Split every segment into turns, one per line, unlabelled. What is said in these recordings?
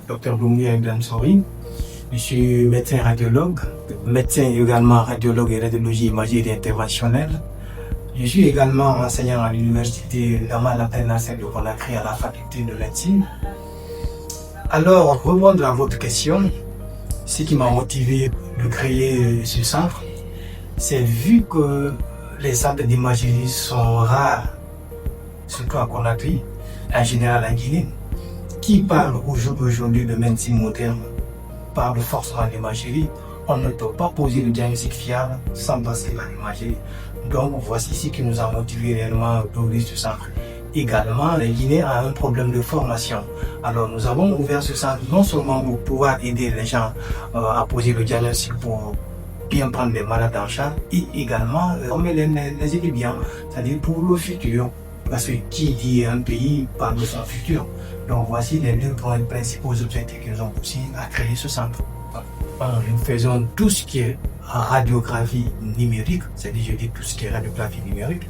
Dr Doumbouya Dansori. Je suis médecin radiologue, médecin également radiologue et radiologie imagerie interventionnelle. Je suis également enseignant à l'université Gamal Abdel Nasser de Conakry à la faculté de médecine. Alors, répondre à votre question, ce qui m'a motivé de créer ce centre, c'est vu que les centres d'imagerie sont rares, surtout à Conakry, en général en Guinée. Qui parle aujourd'hui de médecine moderne parle forcément d'imagerie. On ne peut pas poser le diagnostic fiable sans passer par l'imagerie. Donc voici ce qui nous a motivé réellement d'ouvrir ce centre. Également, les Guinéens ont un problème de formation. Alors nous avons ouvert ce centre non seulement pour pouvoir aider les gens à poser le diagnostic pour bien prendre les malades en charge, et également former les étudiants, c'est-à-dire pour le futur. Parce que qui dit un pays parle de son futur. Donc voici les deux principaux objectifs qui nous ont poussé à créer ce centre. Nous faisons tout ce qui est radiographie numérique, c'est-à-dire je dis tout ce qui est radiographie numérique.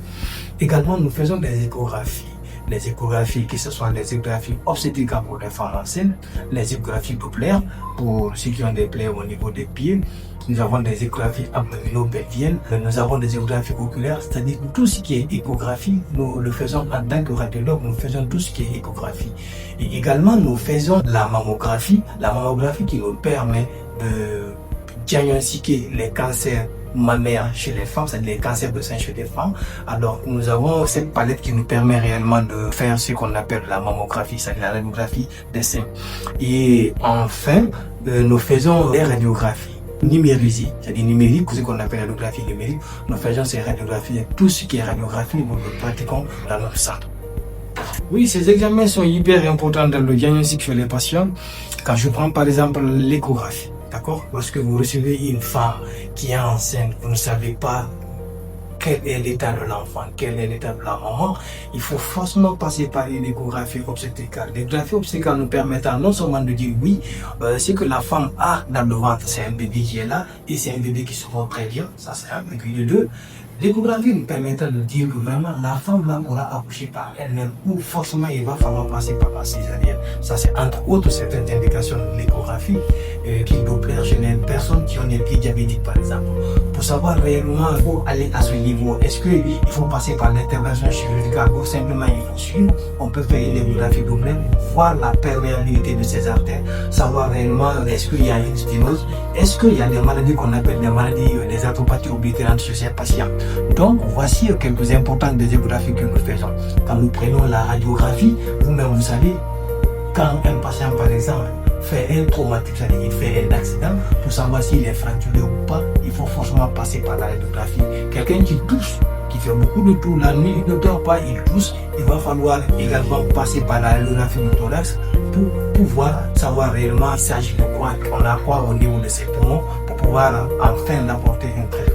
Également, nous faisons des échographies. Les échographies, que ce soit les échographies obstétricales pour les femmes enceintes, les échographies Doppler pour ceux qui ont des plaies au niveau des pieds. Nous avons des échographies abdominopelviennes, nous avons des échographies oculaires, c'est-à-dire tout ce qui est échographie, nous le faisons en tant que radiologue, nous faisons tout ce qui est échographie. Et également, nous faisons la mammographie qui nous permet de diagnostiquer les cancers mammaires chez les femmes, c'est-à-dire les cancers de sein chez les femmes. Alors, nous avons cette palette qui nous permet réellement de faire ce qu'on appelle la mammographie, c'est-à-dire la radiographie des seins. Et enfin, nous faisons des radiographies numérisées, c'est-à-dire numériques, ce qu'on appelle la radiographie numérique. Nous faisons ces radiographies, tout ce qui est radiographie, nous le pratiquons dans notre centre. Oui, ces examens sont hyper importants dans le diagnostic chez les patients. Quand je prends par exemple l'échographie, d'accord? Lorsque vous recevez une femme qui est enceinte, vous ne savez pas quel est l'état de l'enfant, quel est l'état de la maman, il faut forcément passer par une échographie obstétricale. L'échographie obstétricale nous permettant non seulement de dire oui, ce que la femme a dans le ventre, c'est un bébé qui est là, et c'est un bébé qui se porte très bien, ça c'est un, et puis de deux, l'échographie nous permettant de dire que vraiment la femme là aura accouché par elle-même ou forcément il va falloir passer par la césarienne. Ça c'est entre autres certaines indications de l'échographie qui Doppler chez les personnes qui ont des pieds diabétiques par exemple. Pour savoir réellement il faut aller à ce niveau, est-ce qu'il faut passer par l'intervention chirurgicale ou simplement il faut suivre, on peut faire une échographie Doppler, voir la perméabilité de ces artères, savoir réellement est-ce qu'il y a une sténose, est-ce qu'il y a des maladies qu'on appelle des maladies, des arthropathies oblitérantes chez ces patients. Donc, voici quelques importantes des échographies que nous faisons. Quand nous prenons la radiographie, vous-même vous savez, quand un patient par exemple fait un traumatisme, c'est-à-dire il fait un accident, pour savoir s'il est fracturé ou pas, il faut forcément passer par la radiographie. Quelqu'un qui tousse, qui fait beaucoup de tours la nuit, il ne dort pas, il tousse, il va falloir également passer par la radiographie du thorax pour pouvoir savoir réellement il s'agit de quoi, on a quoi au niveau de ses poumons, pour pouvoir enfin apporter un traitement.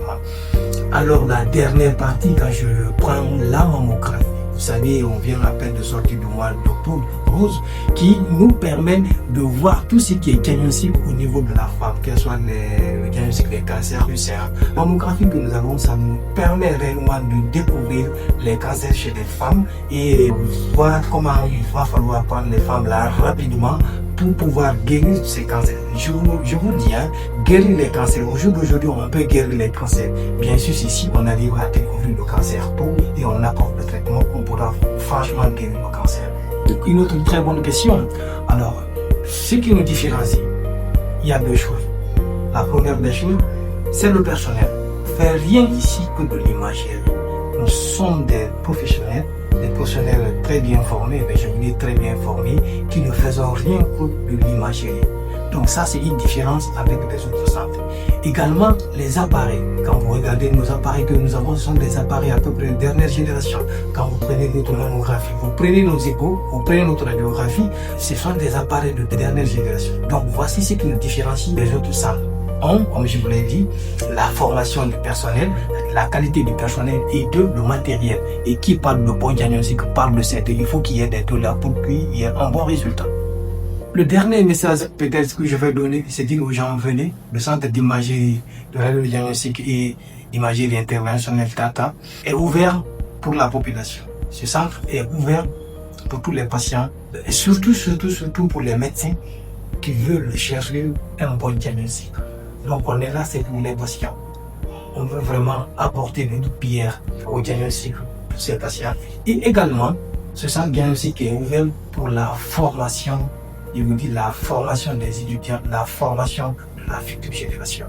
Alors la dernière partie, quand je prends la mammographie, vous savez, on vient à peine de sortir du mois d'octobre rose, qui nous permet de voir tout ce qui est diagnostic au niveau de la femme, quels soient le diagnostic des cancers du sein. La mammographie que nous avons, ça nous permet réellement de découvrir les cancers chez les femmes et voir comment il va falloir prendre les femmes là rapidement pour pouvoir guérir ces cancers. Je vous dis, guérir les cancers. Au jour d'aujourd'hui, on peut guérir les cancers. Bien sûr, si on arrive à découvrir le cancer tôt et on apporte le traitement, on pourra franchement guérir le cancer. Une autre très bonne question. Alors, ce qui nous différencie, il y a deux choses. La première des choses, c'est le personnel. On ne fait rien ici que de l'imagerie. Nous sommes des professionnels très bien formés, mais je vous dis très bien formés, qui ne faisons rien que de l'imagerie. Donc ça, c'est une différence avec les autres centres. Également, les appareils. Quand vous regardez nos appareils que nous avons, ce sont des appareils à peu près de dernière génération. Quand vous prenez notre mammographie, vous prenez nos échos, vous prenez notre radiographie, ce sont des appareils de dernière génération. Donc voici ce qui nous différencie des autres centres. Comme je vous l'ai dit, la formation du personnel, la qualité du personnel et le matériel. Et qui parle de bon diagnostic parle de cette. Il faut qu'il y ait des taux là pour qu'il y ait un bon résultat. Le dernier message peut-être que je vais donner, c'est dire aux gens, venez, le centre d'imagerie, de radiodiagnostic et d'imagerie interventionnelle TATA est ouvert pour la population. Ce centre est ouvert pour tous les patients et surtout pour les médecins qui veulent chercher un bon diagnostic. Donc on est là, c'est pour les patients. On veut vraiment apporter une pierre au diagnostic de ces patients. Et également, ce centre diagnostic est ouvert pour la formation, je vous dis la formation des étudiants, la formation de la future génération.